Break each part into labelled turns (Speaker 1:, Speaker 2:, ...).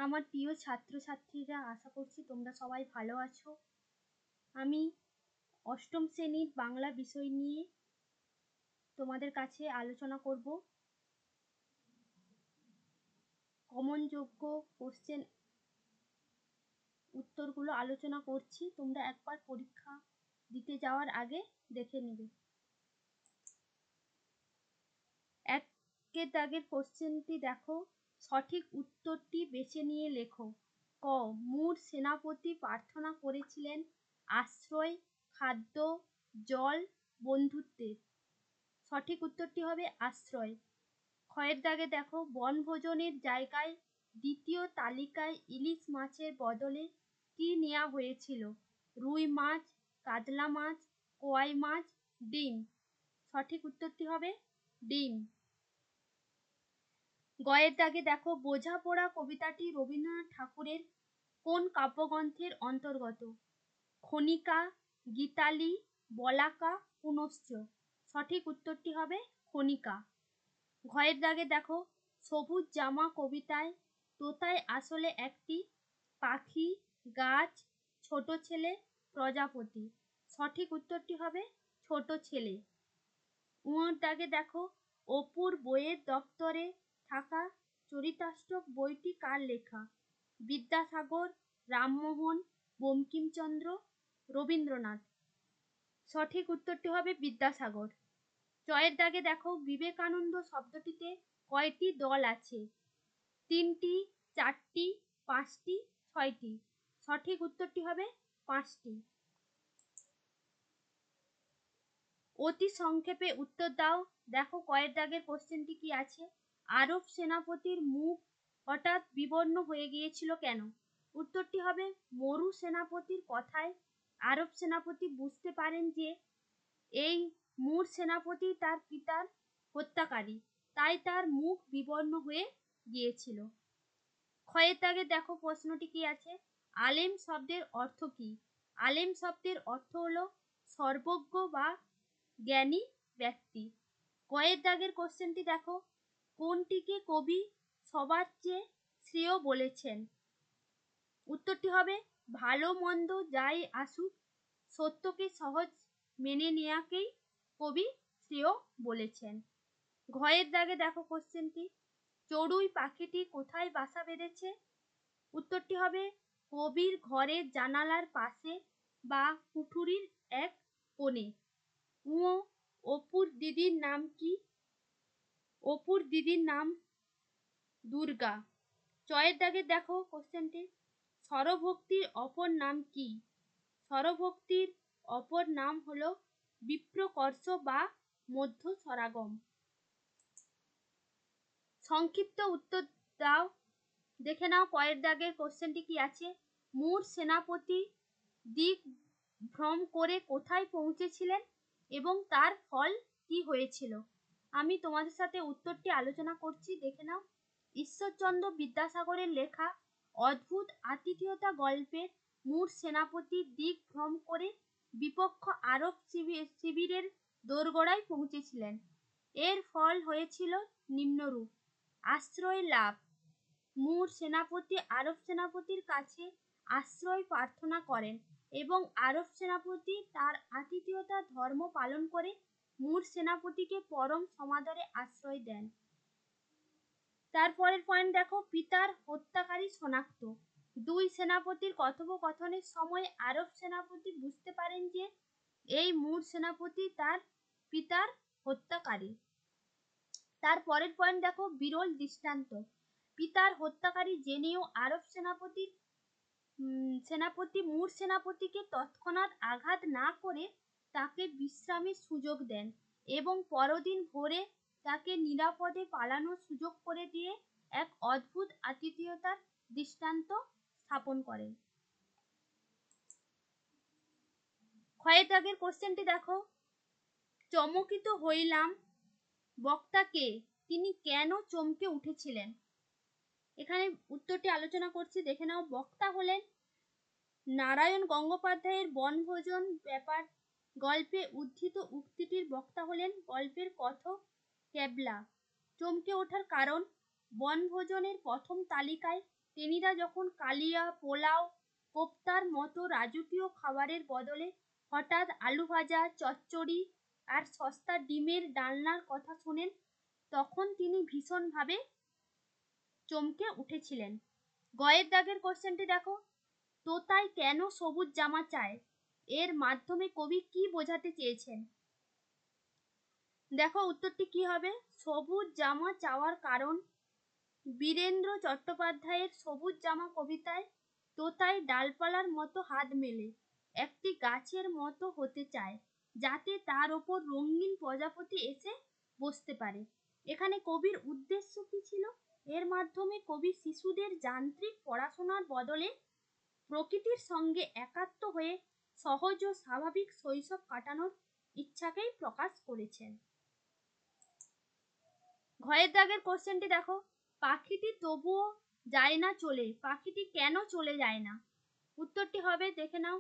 Speaker 1: আমার প্রিয় ছাত্রছাত্রীরা, আশা করছি তোমরা সবাই ভালো আছো। আমি অষ্টম শ্রেণীর বাংলা বিষয় নিয়ে তোমাদের কাছে আলোচনা করব। কমনযোগ্য কোশ্চেন উত্তরগুলো আলোচনা করছি, তোমরা একবার পরীক্ষা দিতে যাওয়ার আগে দেখে নেবে। একের দাগের কোশ্চেনটি দেখো, সঠিক উত্তরটি বেছে নিয়ে লেখো। ক, মুর সেনাপতি প্রার্থনা করেছিলেন আশ্রয়, খাদ্য, জল, বন্ধুত্বের। সঠিক উত্তরটি হবে আশ্রয়। ক্ষয়ের দাগে দেখো, বনভোজনের জায়গায় দ্বিতীয় তালিকায় ইলিশ মাছের বদলে কি নেওয়া হয়েছিল? রুই মাছ, কাতলা মাছ, কোয়াই মাছ, ডিম। সঠিক উত্তরটি হবে ডিম। গয়ের দাগে দেখো, বোঝাপড়া কবিতাটি রবীন্দ্রনাথ ঠাকুরের কোন কাব্যগ্রন্থের অন্তর্গত? খনিকা, গীতালি, বলাকা, পুনশ্চ। সঠিক উত্তরটি হবে খনিকা। ঘয়ের দাগে দেখো, সবুজ জামা কবিতায় তোতায় আসলে একটি পাখি, গাছ, ছোট ছেলে, প্রজাপতি। সঠিক উত্তরটি হবে ছোট ছেলে। উঁর দাগে দেখো, অপুর বইয়ের দপ্তরে থাকা চরিতাষ্টক বইটি কার লেখা? বিদ্যাসাগর, রামমোহন, বঙ্কিমচন্দ্র, রবীন্দ্রনাথ। সঠিক উত্তরটি হবে বিদ্যাসাগর। জয়ের দাগে দেখো, বিবেকানন্দ শব্দটিতে কয়টি দল আছে? 3টি, 4টি, 5টি, 6টি। সঠিক উত্তরটি হবে 5টি। অতি সংক্ষেপে উত্তর দাও। দেখো কয়ের দাগের কোশ্চেনটি কি আছে? আরব সেনাপতির মুখ হঠাৎ বিবর্ণ হয়ে গিয়েছিল কেন? উত্তরটি হবে মরু সেনাপতির কথায় আরব সেনাপতি বুঝতে পারেন যে এই মুর সেনাপতি তার পিতার হত্যাকারী, তাই তার মুখ বিবর্ণ হয়ে গিয়েছিল। ক্ষয়ের দাগে দেখো প্রশ্নটি কি আছে? আলেম শব্দের অর্থ কি? আলেম শব্দের অর্থ হলো সর্বজ্ঞ বা জ্ঞানী ব্যক্তি। কয়ের দাগের কোশ্চেনটি দেখো, কোনটিকে কবি সবার চেয়ে শ্রেয় বলেছেন? উত্তরটি হবে ভালো মন্দ যাই আসুক, সত্যকে সহজ মেনে নেওয়াকেই কবি শ্রেয় বলেছেন। ঘয়ের দাগে দেখো কোশ্চেনটি, চড়ুই পাখিটি কোথায় বাসা বেঁধেছে? উত্তরটি হবে কবির ঘরের জানালার পাশে বা কুঠুরির এক কোণে। অপুর দিদির নাম কি? অপুর দিদির নাম দুর্গা। চয়ের দাগে দেখো কোশ্চেনটি, স্বরভক্তির অপর নাম কি? স্বরভক্তির অপর নাম হলো বিপ্রকর্ষ বা মধ্য স্বরাগম। সংক্ষিপ্ত উত্তর দাও। দেখে নাও কয়ের দাগের কোশ্চেনটি কি আছে? মুর সেনাপতি দিক ভ্রম করে কোথায় পৌঁছেছিলেন এবং তার ফল কি হয়েছিল? আমি তোমাদের সাথে উত্তরটি আলোচনা করছি, দেখে নাও। ঈশ্বরচন্দ্র বিদ্যাসাগরের লেখা অদ্ভুত আতিথেয়তা গল্পের মুর সেনাপতি দিক ভ্রম করে বিপক্ষ আরব শিবিরের দোরগোড়ায় পৌঁছেছিলেন। এর ফল হয়েছিল নিম্নরূপ: আশ্রয় লাভ। মুর সেনাপতি আরব সেনাপতির কাছে আশ্রয় প্রার্থনা করেন এবং আরব সেনাপতি তার আতিথেয়তা ধর্ম পালন করে মুর সেনাপতিকে পরম সমাদরে আশ্রয় দেন। তারপরের পয়েন্ট দেখো, পিতার হত্যাকারী শনাক্ত। দুই সেনাপতির কথোপকথনের সময় আরব সেনাপতি বুঝতে পারেন যে এই মুর সেনাপতি তার পিতার হত্যাকারী। তারপরের পয়েন্ট দেখো, বিরল দৃষ্টান্ত। পিতার হত্যাকারী জেনেও আরব সেনাপতি মুর সেনাপতিকে তৎক্ষণাৎ আঘাত না করে তাকে বিশ্রামের সুযোগ দেন এবং পরদিন ভোরে তাকে নিরাপদে পালানোর সুযোগ করে দিয়ে এক অদ্ভুত আতিথেয়তার দৃষ্টান্ত স্থাপন করেন। ক্ষয়ের দাগের কোশ্চেনটি দেখো, চমকিত হইলাম বক্তা কে? তিনি কেন চমকে উঠেছিলেন? এখানে উত্তরটি আলোচনা করছি, দেখে নাও। বক্তা হলেন নারায়ণ গঙ্গোপাধ্যায়ের বনভোজন ব্যাপার গল্পে উদ্ধৃত উক্তিটির বক্তা হলেন গল্পের কথক কেবলা। চমকে ওঠার কারণ, বনভোজনের প্রথম তালিকায় টেনিদা যখন কালিয়া, পোলাও, কোপ্তার মতো রাজকীয় খাবারের বদলে হঠাৎ আলু ভাজা, চচ্চড়ি আর সস্তা ডিমের ডালনার কথা শোনেন, তখন তিনি ভীষণভাবে চমকে উঠেছিলেন। গয়ের দাগের কোশ্চেনটি দেখো, তোতাই কেন সবুজ জামা চায়? এর মাধ্যমে কবি কি বোঝাতে চেয়েছেন? দেখো উত্তরটি কি হবে। সবুজ জামা চাওয়ার কারণ, বীরেন্দ্র চট্টোপাধ্যায়ের সবুজ জামা কবিতায় তোতাই ডালপালার মতো হাত মেলে একটি গাছের মতো হতে চায়, যাতে তার ওপর রঙিন প্রজাপতি এসে বসতে পারে। এখানে কবির উদ্দেশ্য কি ছিল? এর মাধ্যমে কবি শিশুদের যান্ত্রিক পড়াশোনার বদলে প্রকৃতির সঙ্গে একাত্ম হয়ে সহজ ও স্বাভাবিক শৈশব কাটানোর ইচ্ছাকেই প্রকাশ করেছেন। ঘয়ের দাগের কোশ্চেনটি দেখো, পাখিটি তবুও যায় না চলে, পাখিটি কেন চলে যায় না? উত্তরটি হবে, দেখে নাও।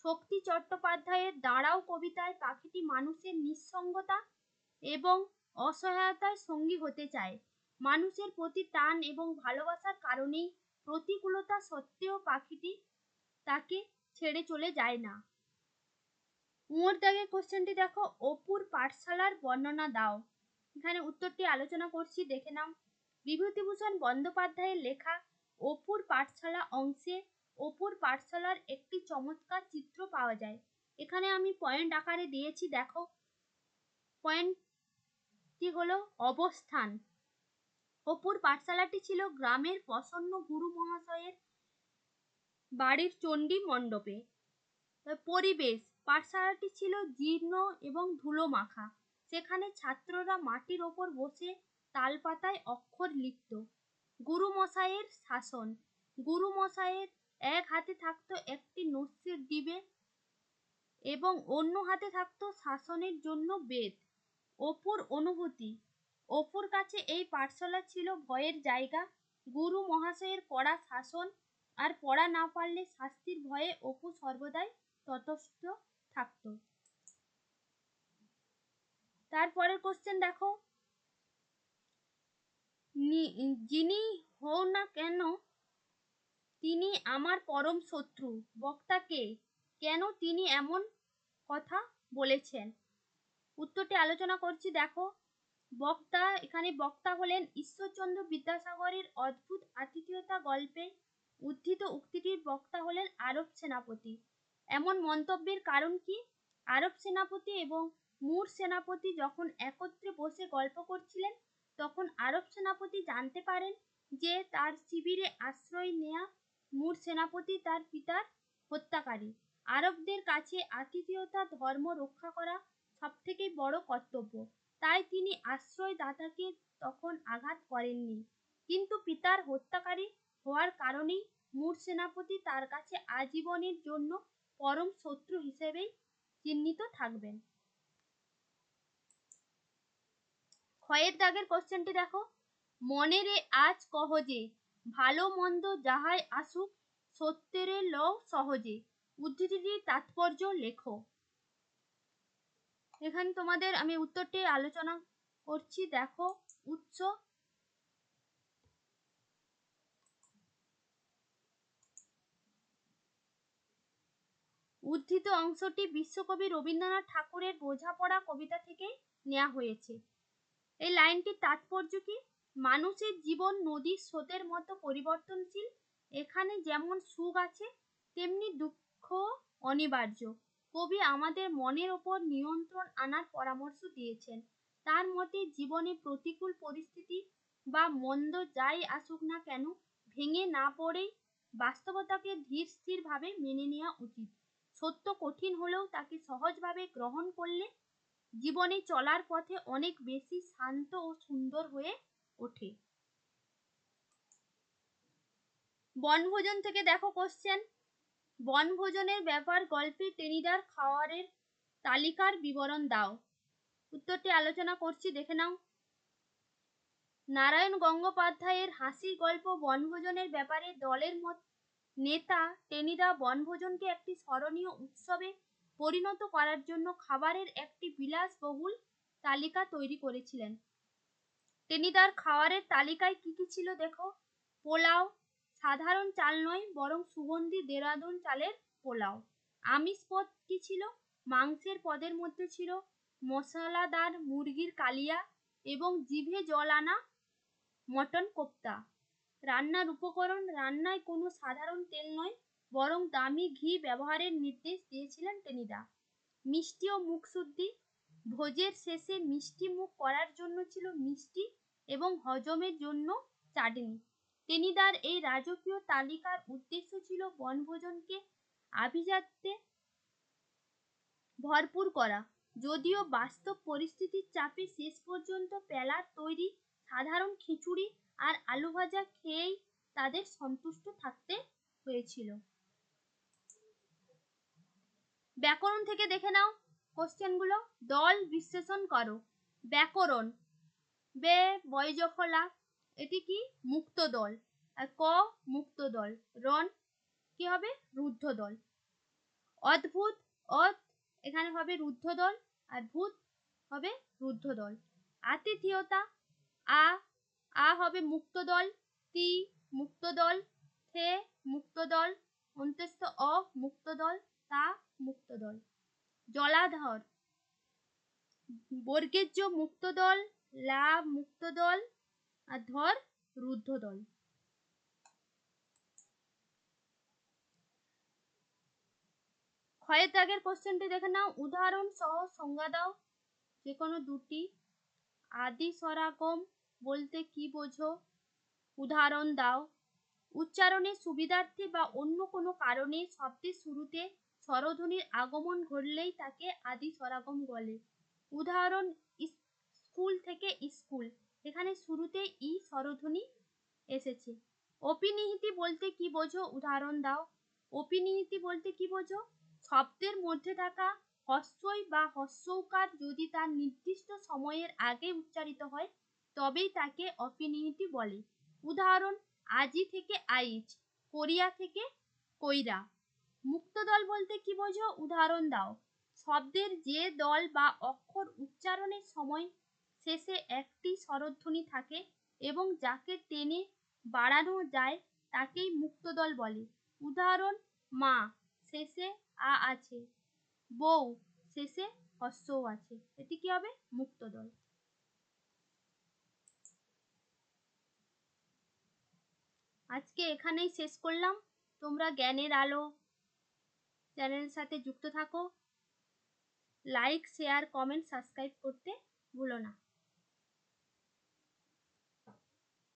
Speaker 1: শক্তি চট্টোপাধ্যায়ের দাঁড়াও কবিতায় পাখিটি মানুষের নিঃসঙ্গতা এবং অসহায়তায় সঙ্গী হতে চায়। মানুষের প্রতি টান এবং ভালোবাসার কারণেই প্রতিকূলতা সত্ত্বেও পাখিটি তাকে ছেড়ে চলে যায় না। উমর দাগের কোশ্চেনটি দেখো, অপুর পাঠশালার বর্ণনা দাও। এখানে উত্তরটি আলোচনা করছি, দেখে নাও। বিভূতিভূষণ বন্দ্যোপাধ্যায়ের লেখা অপুর পাঠশালা অংশে অপুর পাঠশালার একটি চমৎকার চিত্র পাওয়া যায়। এখানে আমি পয়েন্ট আকারে দিয়েছি, দেখো। পয়েন্টটি হলো অবস্থান। অপুর পাঠশালাটি ছিল গ্রামের প্রসন্ন গুরু মহাশয়ের বাড়ির চণ্ডী মণ্ডপে। পরিবেশ, পাঠশালাটি ছিল জীর্ণ এবং ধুলো মাখা। সেখানে ছাত্ররা মাটির ওপর বসে তালপাতায় অক্ষর লিখত। গুরু মশাইয়ের শাসন, গুরু মশাইয়ের এক হাতে থাকতো একটি নস্যের ডিবে এবং অন্য হাতে থাকতো শাসনের জন্য বেদ। অপুর অনুভূতি, অপুর কাছে এই পাঠশালা ছিল ভয়ের জায়গা। গুরু মহাশয়ের কড়া শাসন আর পড়া না পারলে শাস্তির ভয়ে অপু সর্বদাই তটস্থ থাকতো। তারপরের কোশ্চেন দেখো, যিনি হও না কেন তিনি আমার পরম শত্রু, বক্তা কে? কেন তিনি এমন কথা বলেছেন? উত্তরটি আলোচনা করছি, দেখো। বক্তা, এখানে বক্তা হলেন ঈশ্বরচন্দ্র বিদ্যাসাগরের অদ্ভুত আতিথেয়তা গল্পে উদ্ধৃত উক্তিটির বক্তা হলেন আরব সেনাপতি। এমন মন্তব্যের কারণ কি? আরব সেনাপতি এবং মূর সেনাপতি যখন একত্রে বসে গল্প করছিলেন, তখন আরব সেনাপতি জানতে পারেন যে তার শিবিরে আশ্রয় নেয়া মূর সেনাপতি তার পিতার হত্যাকারী। আরবদের কাছে আতিথেয়তা ধর্ম রক্ষা করা সবথেকে বড় কর্তব্য। তাই তিনি আশ্রয়দাতাকে তখন আঘাত করেননি, কিন্তু পিতার হত্যাকারী হওয়ার কারণেই মূর সেনাপতি তার কাছে আজীবনের জন্য পরম শত্রু হিসেবেই চিহ্নিত থাকবেন। ক্ষয়ের দাগের কোশ্চেনটি দেখো, মনেরে আজ কহ যে ভালো মন্দ যাহাই আসুক সত্যের লও সহজে। উদ্ধৃতিটির তাৎপর্য লেখো। এখানে তোমাদের আমি উত্তরটি আলোচনা করছি, দেখো। উৎস, উদ্ধৃত অংশটি বিশ্বকবি রবীন্দ্রনাথ ঠাকুরের বোঝাপড়া কবিতা থেকে নেওয়া হয়েছে। এই লাইনটির তাৎপর্য কি? মানুষের জীবন নদীর স্রোতের মতো পরিবর্তনশীল। এখানে যেমন সুখ আছে, তেমনি দুঃখ অনিবার্য। কবি আমাদের মনের ওপর নিয়ন্ত্রণ আনার পরামর্শ দিয়েছেন। তার মতে জীবনে প্রতিকূল পরিস্থিতি বা মন্দ যাই আসুক না কেন, ভেঙে না পড়েই বাস্তবতাকে ধীর স্থির ভাবে মেনে নেওয়া উচিত। সত্য কঠিন হলেও তাকে সহজভাবে গ্রহণ করলে জীবনে চলার পথে অনেক বেশি শান্ত ও সুন্দর হয়ে ওঠে। বনভোজন থেকে দেখো কোশ্চেন, বনভোজনের ব্যাপার গল্পে টেনিদার খাওয়ারের তালিকার বিবরণ দাও। উত্তরটি আলোচনা করছি, দেখে নাও। নারায়ণ গঙ্গোপাধ্যায়ের হাসির গল্প বনভোজনের ব্যাপারে দলের নেতা টেনিদা বনভোজনকে একটি স্মরণীয় উৎসবে পরিণত করার জন্য খাবারের একটি বিলাসবহুল তালিকা তৈরি করেছিলেন। টেনিদার খাবারের তালিকায় কি কি ছিল দেখো। পোলাও, সাধারণ চাল নয় বরং সুগন্ধি দেরাদুন চালের পোলাও। আমিষ পদ কি ছিল? মাংসের পদের মধ্যে ছিল মশলাদার মুরগির কালিয়া এবং জিভে জল আনা মটন কোপ্তা। রান্নার উপকরণ, রান্নায় কোনো সাধারণ তেল নয় বরং দামি ঘি ব্যবহারের নির্দেশ দিয়েছিলেন টেনিদা। মিষ্টি ও মুখশুদ্ধি, ভোজের শেষে মিষ্টি মুখ করার জন্য ছিল মিষ্টি এবং হজমের জন্য চাটনি। টেনিদার এই রাজকীয় তালিকার উদ্দেশ্য ছিল বনভোজনকে আভিজাত্যে ভরপুর করা। যদিও বাস্তব পরিস্থিতির চাপে শেষ পর্যন্ত প্যালার তৈরি সাধারণ খিচুড়ি আর আলু ভাজা খেয়েই তাদের সন্তুষ্ট থাকতে হয়েছিল। ব্যাকরণ থেকে দেখে নাও কোশ্চেনগুলো। দল বিশ্লেষণ করো। ব্যাকরণ, বে বয়জখলা, এটি কি? মুক্ত দল। আর ক মুক্ত দল। রণ কি হবে? রুদ্ধ দল। অদ্ভুত, অদ এখানে হবে রুদ্ধ দল আর ভূত হবে রুদ্ধ দল। আতিথেয়তা, আ আ হবে মুক্ত দল, তি মুক্ত দল, থে মুক্ত দল, অন্তস্থ অ মুক্ত দল, তা মুক্ত দল। জলাধর, বর্গের্য মুক্ত দল, লা মুক্ত দল আর ধর রুদ্ধ দল। ক্ষয়ের দাগের কোশ্চেনটি দেখে নাও। উদাহরণ সহ সংজ্ঞা দাও যে কোনো দুটি। আদি স্বরাগম বলতে কি বোঝো? উদাহরণ দাও। উচ্চারণের সুবিধার্থে বা অন্য কোনো কারণে শব্দের শুরুতে স্বরধ্বনির আগমন ঘটলেই তাকে আদি স্বরাগম বলে। উদাহরণ স্কুল থেকে স্কুল, এখানে শুরুতে ই স্বরধ্বনি এসেছে। অপিনিহিতি বলতে কি বোঝো? উদাহরণ দাও। অপিনিহিতি বলতে কি বোঝো? শব্দের মধ্যে থাকা হস্যই বা হস্যৌকার যদি তার নির্দিষ্ট সময়ের আগে উচ্চারিত হয় তবেই তাকে অপিনিহিতি বলে। উদাহরণ আজি থেকে আইজ, কোরিয়া থেকে কইরা। মুক্ত দল বলতে কি বোঝো? উদাহরণ দাও। শব্দের যে দল বা অক্ষর উচ্চারণের সময় শেষে একটি স্বরধ্বনি থাকে এবং যাকে টেনে বাড়ানো যায় তাকেই মুক্ত দল বলে। উদাহরণ মা শেষে আ আছে, বউ শেষে হস্যও আছে, এটি কি হবে? মুক্ত দল। আজকে এখানেই শেষ করলাম। তোমরা জ্ঞানের আলো চ্যানেলের সাথে যুক্ত থাকো। লাইক, শেয়ার, কমেন্ট, সাবস্ক্রাইব করতে ভুলো না।